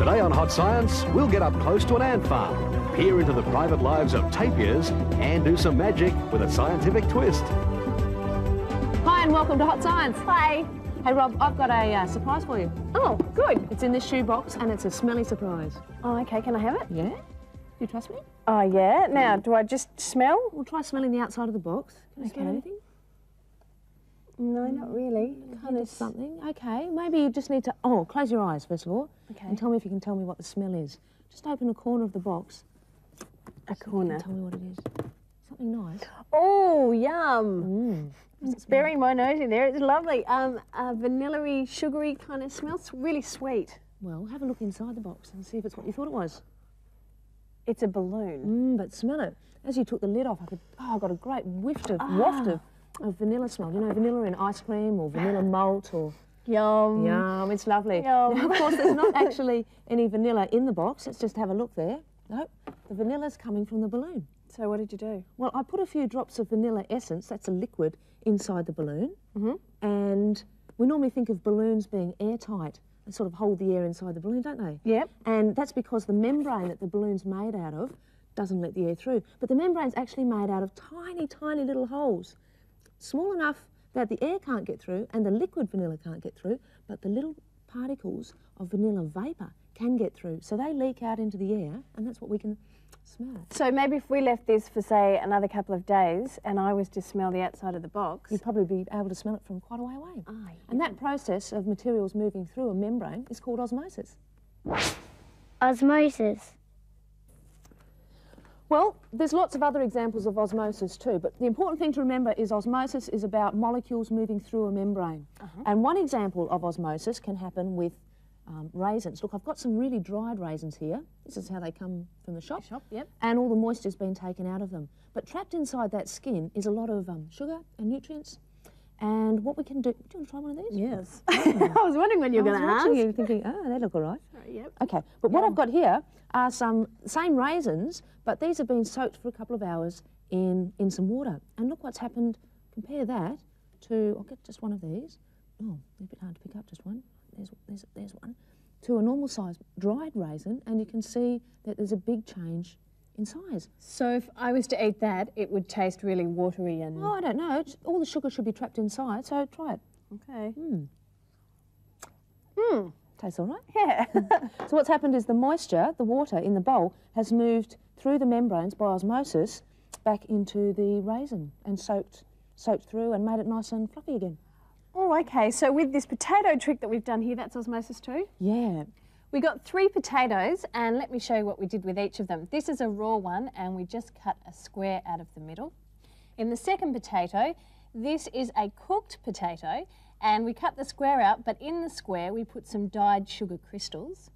Today on Hot Science, we'll get up close to an ant farm, peer into the private lives of tapirs, and do some magic with a scientific twist. Hi and welcome to Hot Science. Hi. Hey Rob, I've got a surprise for you. Oh, good. It's in this shoebox and it's a smelly surprise. Oh, okay. Can I have it? Yeah? Do you trust me? Oh, yeah. Now, do I just smell? We'll try smelling the outside of the box. Can you smell anything? No, not really. Kind of something. Okay, maybe you just need to... Oh, close your eyes first of all. Okay. And tell me if you can tell me what the smell is. Just open a corner of the box. A corner. Tell me what it is. Something nice. Oh, yum. It's burying my nose in there. It's lovely. A vanilla-y, sugary kind of smell. It's really sweet. Well, have a look inside the box and see if it's what you thought it was. It's a balloon. But smell it. As you took the lid off, I got a great waft of vanilla smell. You know, vanilla in ice cream or vanilla malt or... Yum. Yum, it's lovely. Yum. Now, of course, there's not actually any vanilla in the box. Let's just have a look there. Nope, the vanilla's coming from the balloon. So what did you do? Well, I put a few drops of vanilla essence, that's a liquid, inside the balloon. And we normally think of balloons being airtight. They sort of hold the air inside the balloon, don't they? Yep. And that's because the membrane that the balloon's made out of doesn't let the air through. But the membrane's actually made out of tiny, tiny little holes. Small enough that the air can't get through and the liquid vanilla can't get through, but the little particles of vanilla vapour can get through. So they leak out into the air, and that's what we can smell. So maybe if we left this for, say, another couple of days and I was to smell the outside of the box... You'd probably be able to smell it from quite a way away. Ah, yeah. And that process of materials moving through a membrane is called osmosis. Osmosis. Well, there's lots of other examples of osmosis too, but the important thing to remember is osmosis is about molecules moving through a membrane. And one example of osmosis can happen with raisins. Look, I've got some really dried raisins here. This is how they come from the shop. Yep. And all the moisture's been taken out of them. But trapped inside that skin is a lot of sugar and nutrients. And what we can do... Do you want to try one of these? Yes. I was wondering when you were going to ask. You thinking, oh, they look all right. Yep. Okay, but what I've got here are some same raisins, but these have been soaked for a couple of hours in some water. And look what's happened. Compare that to... I'll get just one of these. Oh, they're a bit hard to pick up, just one. There's one. To a normal size dried raisin, and you can see that there's a big change in size. So if I was to eat that, it would taste really watery and... Oh, I don't know. All the sugar should be trapped inside, so try it. Okay. Tastes all right. Yeah. So what's happened is the moisture, the water in the bowl, has moved through the membranes by osmosis back into the raisin and soaked through and made it nice and fluffy again. Oh, okay. So with this potato trick that we've done here, that's osmosis too? Yeah. We got 3 potatoes, and let me show you what we did with each of them. This is a raw one, and we just cut a square out of the middle. In the second potato, this is a cooked potato, and we cut the square out, but in the square we put some dyed sugar crystals.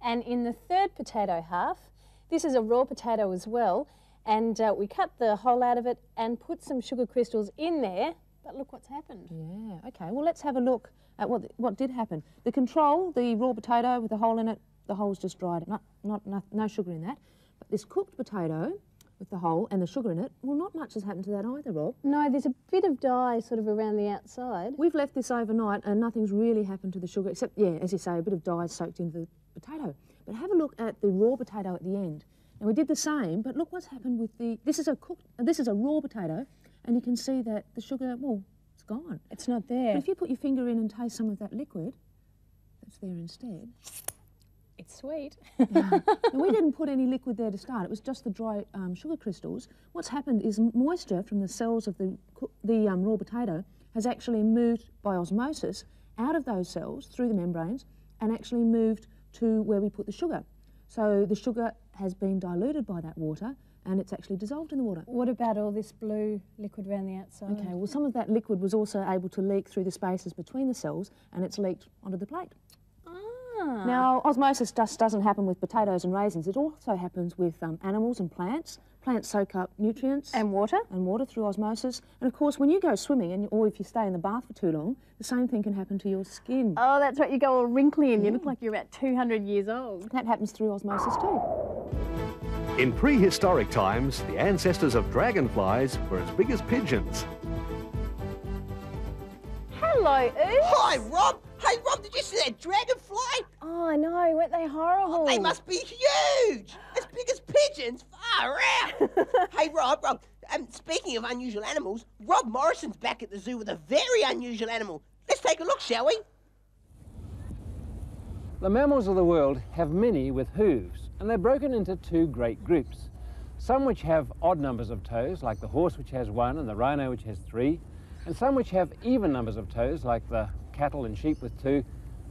And in the third potato half, this is a raw potato as well, and we cut the hole out of it and put some sugar crystals in there, but look what's happened. Yeah, okay. Well, let's have a look at what did happen. The control, the raw potato with the hole in it, the hole's just dried. No sugar in that. But this cooked potato with the hole and the sugar in it, well, not much has happened to that either, Rob. No, there's a bit of dye sort of around the outside. We've left this overnight and nothing's really happened to the sugar, except, yeah, as you say, a bit of dye soaked into the potato. But have a look at the raw potato at the end. Now, we did the same, but look what's happened with the... This is a raw potato, and you can see that the sugar, well, it's gone. It's not there. But if you put your finger in and taste some of that liquid that's there instead... It's sweet. Now, we didn't put any liquid there to start. It was just the dry sugar crystals. What's happened is moisture from the cells of the raw potato has actually moved by osmosis out of those cells through the membranes and actually moved to where we put the sugar. So the sugar has been diluted by that water and it's actually dissolved in the water. What about all this blue liquid around the outside? Okay, well, some of that liquid was also able to leak through the spaces between the cells and it's leaked onto the plate. Now, osmosis just doesn't happen with potatoes and raisins. It also happens with animals and plants. Plants soak up nutrients. And water. And water through osmosis. And, of course, when you go swimming or if you stay in the bath for too long, the same thing can happen to your skin. Oh, that's right. You go all wrinkly and you look like you're about 200 years old. That happens through osmosis too. In prehistoric times, the ancestors of dragonflies were as big as pigeons. Hello, Ooze. Hi, Rob. Hey, Rob, did you see that dragonfly? Oh, Oh, I know. Weren't they horrible? Oh, they must be huge! As big as pigeons! Far out! Hey, Rob, speaking of unusual animals, Rob Morrison's back at the zoo with a very unusual animal. Let's take a look, shall we? The mammals of the world have many with hooves, and they're broken into two great groups. Some which have odd numbers of toes, like the horse which has 1 and the rhino which has 3, and some which have even numbers of toes, like the cattle and sheep with 2,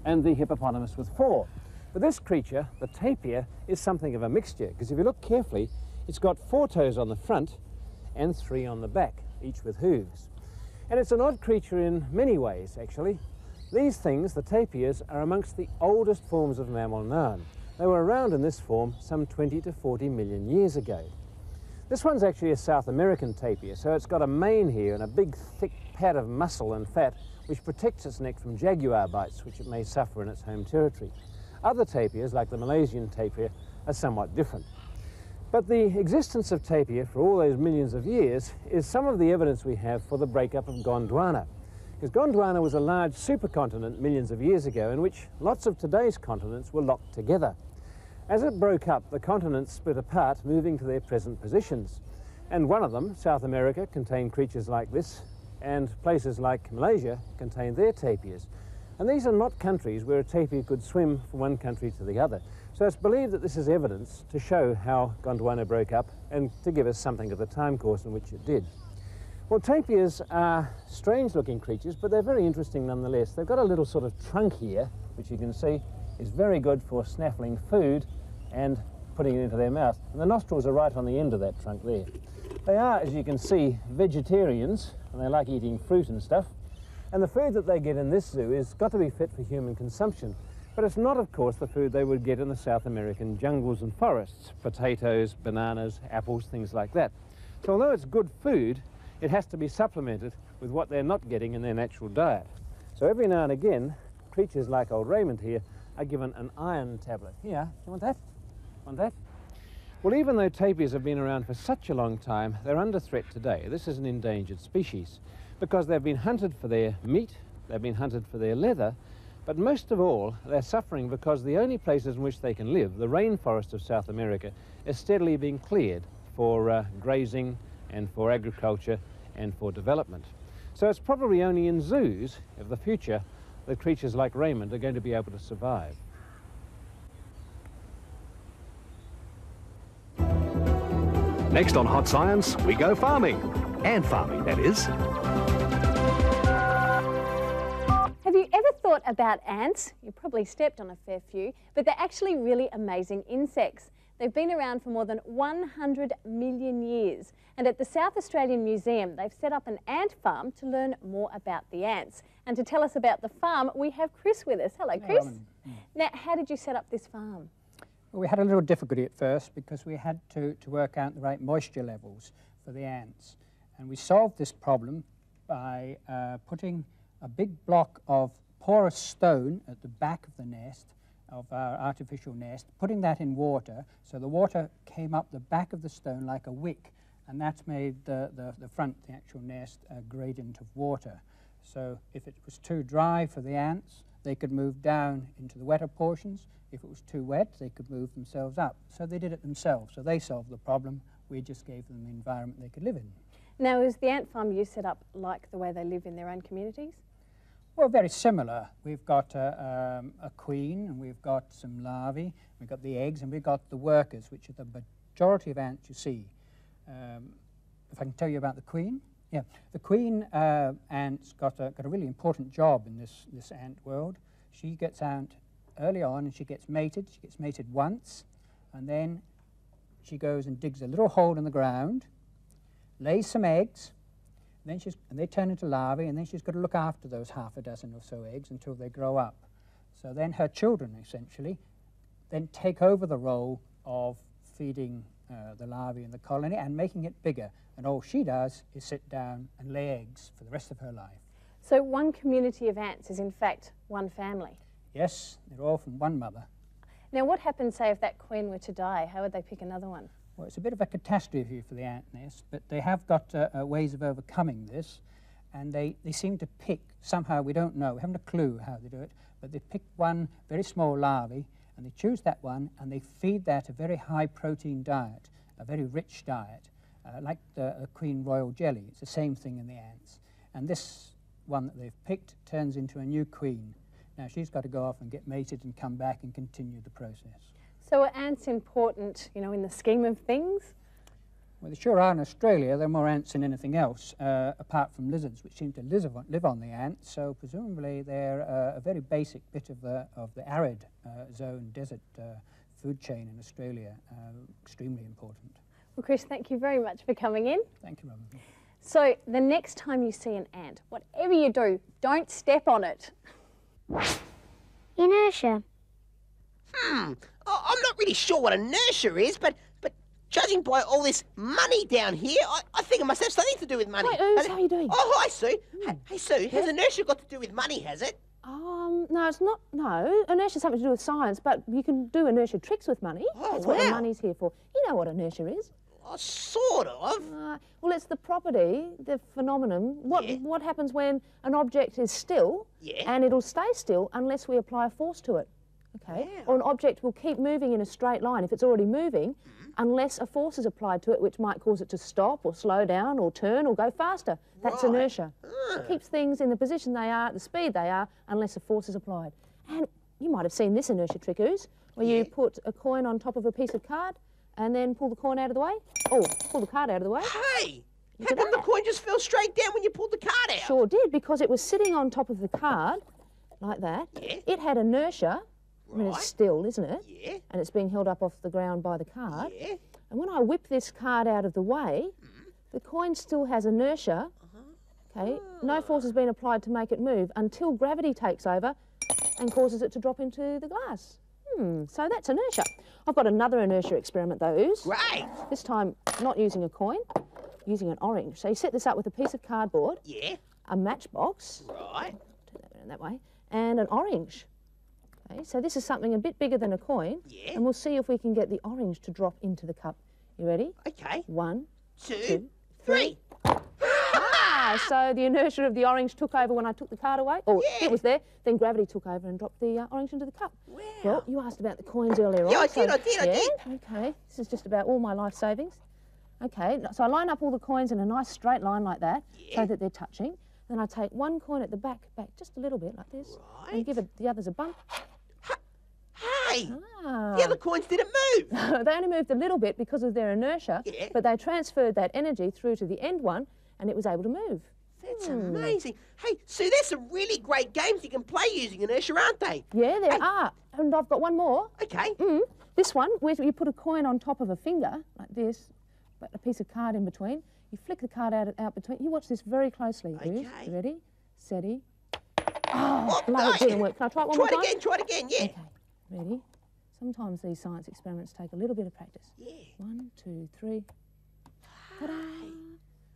and the hippopotamus with 4. But this creature, the tapir, is something of a mixture, because if you look carefully, it's got 4 toes on the front and 3 on the back, each with hooves. And it's an odd creature in many ways, actually. These things, the tapirs, are amongst the oldest forms of mammal known. They were around in this form some 20 to 40 million years ago. This one's actually a South American tapir, so it's got a mane here and a big thick pad of muscle and fat which protects its neck from jaguar bites, which it may suffer in its home territory. Other tapirs, like the Malaysian tapir, are somewhat different. But the existence of tapir for all those millions of years is some of the evidence we have for the breakup of Gondwana. Because Gondwana was a large supercontinent millions of years ago in which lots of today's continents were locked together. As it broke up, the continents split apart, moving to their present positions. And one of them, South America, contained creatures like this, and places like Malaysia contained their tapirs. And these are not countries where a tapir could swim from one country to the other. So it's believed that this is evidence to show how Gondwana broke up and to give us something of the time course in which it did. Well, tapirs are strange-looking creatures, but they're very interesting nonetheless. They've got a little sort of trunk here, which you can see is very good for snaffling food and putting it into their mouth. And the nostrils are right on the end of that trunk there. They are, as you can see, vegetarians, and they like eating fruit and stuff. And the food that they get in this zoo is got to be fit for human consumption. But it's not, of course, the food they would get in the South American jungles and forests. Potatoes, bananas, apples, things like that. So although it's good food, it has to be supplemented with what they're not getting in their natural diet. So every now and again, creatures like old Raymond here are given an iron tablet. Here, you want that? Want that? Well, even though tapirs have been around for such a long time, they're under threat today. This is an endangered species because they've been hunted for their meat, they've been hunted for their leather, but most of all, they're suffering because the only places in which they can live, the rainforest of South America, is steadily being cleared for grazing and for agriculture and for development. So it's probably only in zoos of the future that creatures like Raymond are going to be able to survive. Next on Hot Science, we go farming. Ant farming, that is. Have you ever thought about ants? You probably stepped on a fair few, but they're actually really amazing insects. They've been around for more than 100 million years. And at the South Australian Museum, they've set up an ant farm to learn more about the ants. And to tell us about the farm, we have Chris with us. Hello, Chris. Now, how did you set up this farm? Well, we had a little difficulty at first because we had to work out the right moisture levels for the ants. And we solved this problem by putting a big block of porous stone at the back of the nest, of our artificial nest, putting that in water, so the water came up the back of the stone like a wick, and that's made the front, the actual nest, a gradient of water. So if it was too dry for the ants, they could move down into the wetter portions. If it was too wet, they could move themselves up. So they did it themselves, so they solved the problem. We just gave them the environment they could live in. Now, is the ant farm you set up like the way they live in their own communities? Well, very similar. We've got a queen, and we've got some larvae, we've got the eggs, and we've got the workers, which are the majority of ants you see. If I can tell you about the queen? Yeah, the queen ant's got a really important job in this ant world. She gets out early on and she gets mated. She gets mated once, and then she goes and digs a little hole in the ground, lays some eggs, and they turn into larvae, and then she's got to look after those half a dozen or so eggs until they grow up. So then her children, essentially, then take over the role of feeding the larvae in the colony and making it bigger. And all she does is sit down and lay eggs for the rest of her life. So one community of ants is in fact one family? Yes, they're all from one mother. Now what happens, say, if that queen were to die? How would they pick another one? Well, it's a bit of a catastrophe for the ant nest, but they have got ways of overcoming this. and they seem to pick, somehow we don't know, we haven't a clue how they do it, but they pick one very small larvae and they choose that one and they feed that a very high protein diet, a very rich diet, like the Queen Royal jelly. It's the same thing in the ants. And this one that they've picked turns into a new queen. Now she's got to go off and get mated and come back and continue the process. So are ants important, you know, in the scheme of things? Well, they sure are in Australia. There are more ants than anything else, apart from lizards, which seem to live on the ants. So presumably they're a very basic bit of the arid zone, desert food chain in Australia, extremely important. Well, Chris, thank you very much for coming in. Thank you, Robin. So the next time you see an ant, whatever you do, don't step on it. Inertia. I'm not really sure what inertia is, but judging by all this money down here, I think it must have something to do with money. Hi, Ooze, how are you doing? Oh, hi, Sue. Hey, Sue, has inertia got to do with money, has it? No, it's not. No, inertia has something to do with science, but you can do inertia tricks with money. Oh, That's what the wow. money's here for. You know what inertia is? Oh, sort of. Well, it's the property, the phenomenon. What happens when an object is still, and it'll stay still unless we apply a force to it. Okay. Yeah. Or an object will keep moving in a straight line if it's already moving, unless a force is applied to it, which might cause it to stop or slow down or turn or go faster. That's Right. inertia. It keeps things in the position they are, at the speed they are, unless a force is applied. And you might have seen this inertia trick, Ooze, where you put a coin on top of a piece of card and then pull the coin out of the way. Oh, pull the card out of the way. Hey, how come the coin just fell straight down when you pulled the card out? Sure did, because it was sitting on top of the card, like that. Yeah. It had inertia. I mean, Right. it's still, isn't it? Yeah. And it's being held up off the ground by the card. Yeah. And when I whip this card out of the way, the coin still has inertia. Okay, no force has been applied to make it move until gravity takes over and causes it to drop into the glass. So that's inertia. I've got another inertia experiment though, Ooze. Great. This time not using a coin, using an orange. So you set this up with a piece of cardboard, Yeah. a matchbox, Right. turn that around that way, and an orange. Okay, so this is something a bit bigger than a coin, Yeah. and we'll see if we can get the orange to drop into the cup. You ready? Okay. 1, 2, 3. So the inertia of the orange took over when I took the card away. Or Yeah. it was there, then gravity took over and dropped the orange into the cup. Wow. Well, you asked about the coins earlier Yeah, on. I did, I did. Okay, this is just about all my life savings. Okay, so I line up all the coins in a nice straight line like that, so that they're touching. Then I take one coin at the back just a little bit like this, and give the others a bump. Hey, Ah. the other coins didn't move. They only moved a little bit because of their inertia, Yeah. but they transferred that energy through to the end one, and it was able to move. That's amazing. Hey, Sue, there's some really great games you can play using inertia, aren't they? Yeah, there are. And I've got one more. Okay. This one, where you put a coin on top of a finger, like this, but a piece of card in between. You flick the card out between. You watch this very closely. Ooze. Okay. You ready? Steady. Oh, No, it didn't work. Can I try it one more time? Try it again, yeah. Okay. Ready? Sometimes these science experiments take a little bit of practice. Yeah. 1, 2, 3. Ta-da!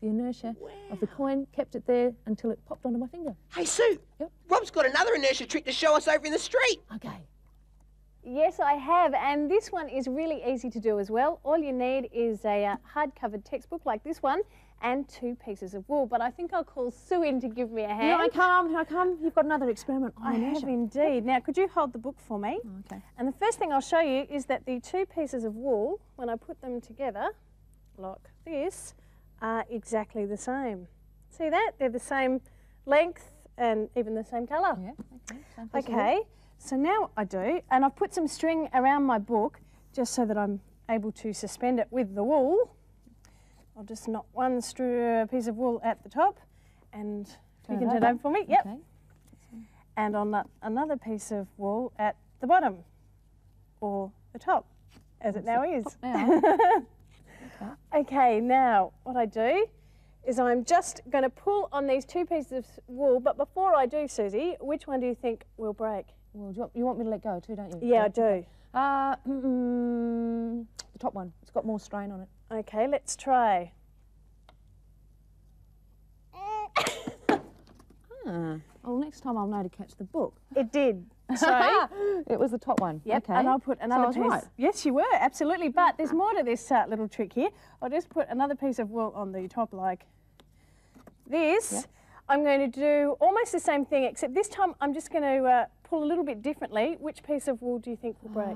The inertia of the coin kept it there until it popped onto my finger. Hey, Sue. Yep. Rob's got another inertia trick to show us over in the street. Okay. Yes, I have, and this one is really easy to do as well. All you need is a hard-covered textbook like this one and 2 pieces of wool, but I think I'll call Sue in to give me a hand. Here I come. You've got another experiment on I inertia. have indeed. Now, could you hold the book for me? Okay. And the first thing I'll show you is that the 2 pieces of wool, when I put them together, like this, are exactly the same. See that? They're the same length and even the same colour. Yeah, okay. Same piece of wool. Okay, so now what I do, and I've put some string around my book just so that I'm able to suspend it with the wool. I'll just knot one piece of wool at the top, and you can turn it over for me. Yep. Okay. And I'll knot another piece of wool at the bottom, or the top, as it now is. Now, Okay, now what I do is I'm just going to pull on these 2 pieces of wool, but before I do, Susie, which one do you think will break? well, you want me to let go too, don't you? Yeah, I do. The top one. It's got more strain on it. Okay, let's try. Oh, next time I'll know to catch the book. It did. So, It was the top one. yep, Okay. and I'll put another I was piece. right. Yes, you were, absolutely. But there's more to this little trick here. I'll just put another piece of wool on the top like this. Yep. I'm going to do almost the same thing, except this time I'm just going to pull a little bit differently. Which piece of wool do you think will break?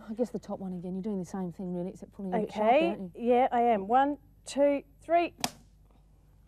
I guess the top one again. You're doing the same thing really, except pulling a bit sharper, Okay, aren't you? yeah, I am. 1, 2, 3.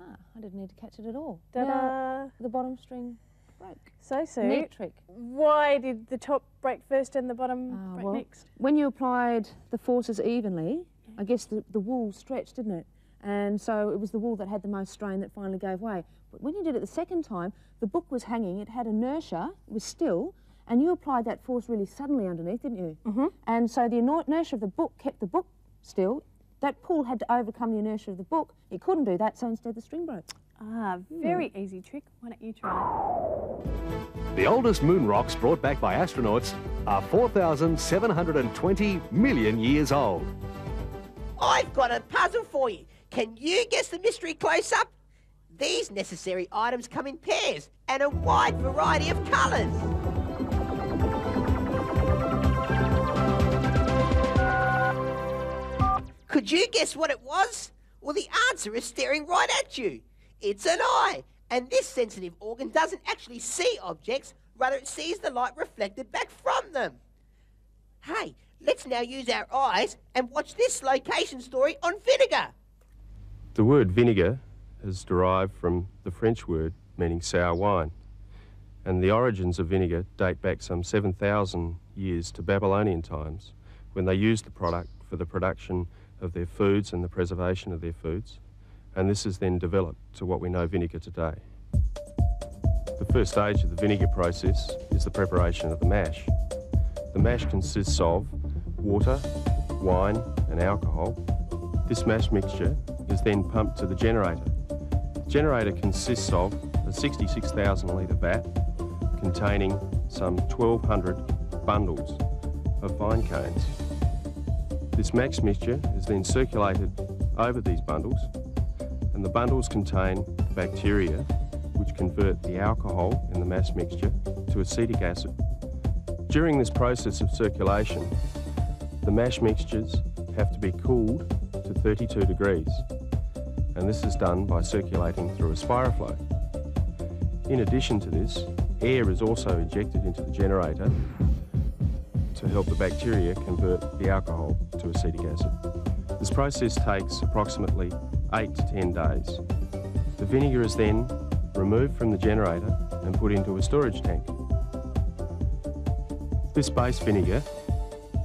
Ah, I didn't need to catch it at all. Ta-da! Now, the bottom string broke. So, Neat trick. why did the top break first and the bottom break Well, next? when you applied the forces evenly, I guess the wool stretched, didn't it? And so it was the wool that had the most strain that finally gave way. But when you did it the second time, the book was hanging, it had inertia, it was still, and you applied that force really suddenly underneath, didn't you? Mm-hmm. And so the inertia of the book kept the book still. That pull had to overcome the inertia of the book. It couldn't do that, so instead the string broke. Ah, very easy trick. Why don't you try it? The oldest moon rocks brought back by astronauts are 4,720 million years old. I've got a puzzle for you. Can you guess the mystery close up? These necessary items come in pairs and a wide variety of colours. Could you guess what it was? Well, the answer is staring right at you. It's an eye, and this sensitive organ doesn't actually see objects, rather it sees the light reflected back from them. Hey, let's now use our eyes and watch this location story on vinegar. The word vinegar is derived from the French word meaning sour wine, and the origins of vinegar date back some 7,000 years to Babylonian times, when they used the product for the production of their foods and the preservation of their foods, and this has then developed to what we know vinegar today. The first stage of the vinegar process is the preparation of the mash. The mash consists of water, wine and alcohol. This mash mixture is then pumped to the generator. The generator consists of a 66,000 litre vat containing some 1,200 bundles of vine cones. This mash mixture is then circulated over these bundles, and the bundles contain bacteria which convert the alcohol in the mash mixture to acetic acid. During this process of circulation, the mash mixtures have to be cooled to 32 degrees, and this is done by circulating through a spiroflow. In addition to this, air is also injected into the generator to help the bacteria convert the alcohol to acetic acid. This process takes approximately 8 to 10 days. The vinegar is then removed from the generator and put into a storage tank. This base vinegar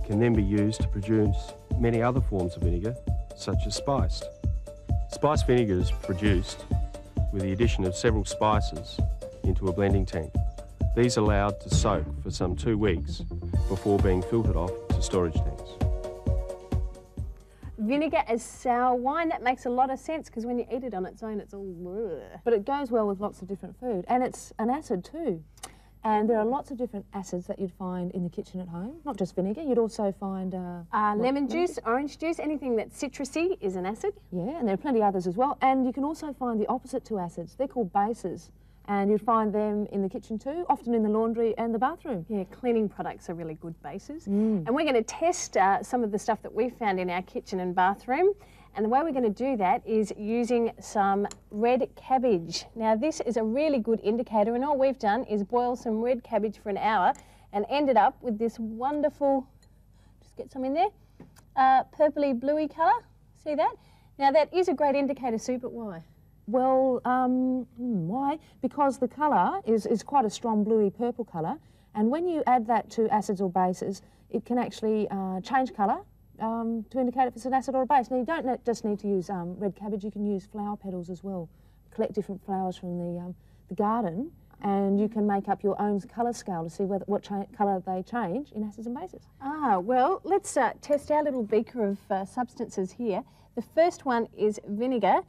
can then be used to produce many other forms of vinegar, such as spiced. Spiced vinegar is produced with the addition of several spices into a blending tank. These are allowed to soak for some 2 weeks before being filtered off to storage tanks. Vinegar as sour wine, that makes a lot of sense because when you eat it on its own, it's all bleh. But it goes well with lots of different food, and it's an acid too. And there are lots of different acids that you'd find in the kitchen at home, not just vinegar. You'd also find lemon juice, orange juice, anything that's citrusy is an acid. Yeah, and there are plenty others as well. And you can also find the opposite to acids. They're called bases. And you'd find them in the kitchen too, often in the laundry and the bathroom. Yeah, cleaning products are really good bases. And we're going to test some of the stuff that we found in our kitchen and bathroom. And the way we're going to do that is using some red cabbage. Now this is a really good indicator, and all we've done is boil some red cabbage for an hour and ended up with this wonderful, just get some in there, purpley bluey colour. See that? Now that is a great indicator, Sue, but why? Well, why? Because the colour is quite a strong bluey purple colour, and when you add that to acids or bases, it can actually change colour to indicate if it's an acid or a base. Now you don't just need to use red cabbage, you can use flower petals as well. Collect different flowers from the garden, and you can make up your own colour scale to see what colour they change in acids and bases. Ah, well, let's test our little beaker of substances here. The first one is vinegar.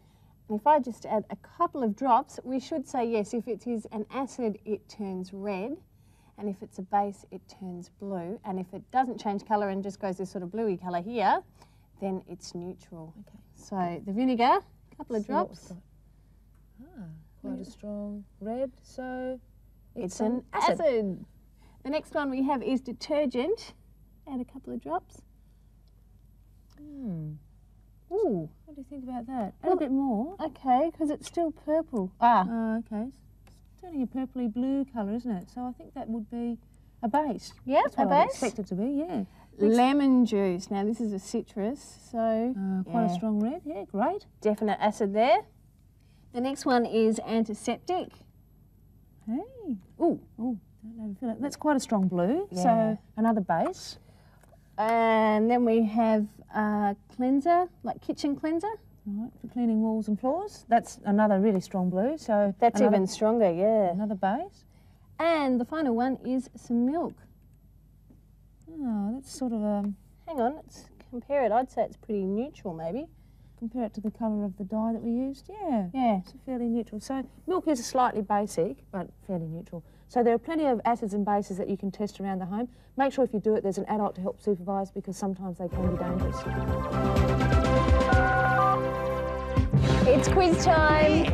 And if I just add a couple of drops, we should say yes, if it is an acid, it turns red. And if it's a base, it turns blue. And if it doesn't change colour and just goes this sort of bluey colour here, then it's neutral. Okay. So the vinegar, a couple of drops. Quite a strong red, so it's an acid. The next one we have is detergent. Add a couple of drops. Ooh. What do you think about that? Add a bit more. Okay, because it's still purple. Okay. It's turning a purpley blue colour, isn't it? So I think that would be a base. Yeah, That's a what I'd base. expect it to be, yeah. Lemon juice. Now this is a citrus, so Quite a strong red, yeah, great. definite acid there. The next one is antiseptic. Hey. Don't overfill it. That's quite a strong blue, Yeah. so another base. And then we have cleanser, like kitchen cleanser. Right, for cleaning walls and floors. That's another really strong blue, so That's another, even stronger, yeah. another base. And the final one is some milk. Oh, that's sort of Hang on, let's compare it. I'd say it's pretty neutral, maybe. compare it to the colour of the dye that we used. Yeah, Yeah. it's fairly neutral. So milk is slightly basic, but fairly neutral. So there are plenty of acids and bases that you can test around the home. Make sure if you do it, there's an adult to help supervise because sometimes they can be dangerous. It's quiz time.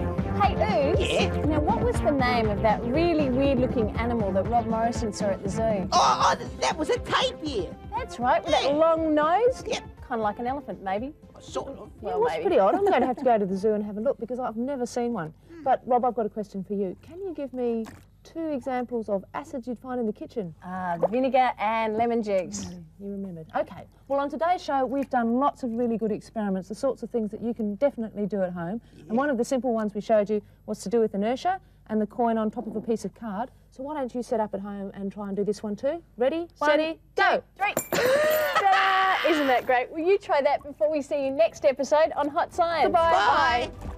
Hey, Ooze. Yeah? Now, what was the name of that really weird-looking animal that Rob Morrison saw at the zoo? Oh, that was a tapir. That's right, with that long nose. Yep. Kind of like an elephant, maybe. Sort of. Well, It was maybe. pretty odd. I'm going to have to go to the zoo and have a look because I've never seen one. But Rob, I've got a question for you. Can you give me 2 examples of acids you'd find in the kitchen? Vinegar and lemon juice. You remembered. Okay. Well, on today's show, we've done lots of really good experiments, the sorts of things that you can definitely do at home. And one of the simple ones we showed you was to do with inertia and the coin on top of a piece of card. So why don't you set up at home and try and do this one too? Ready, steady, go! 3. Ta-da! Isn't that great? Will you try that before we see you next episode on Hot Science? Goodbye. Bye.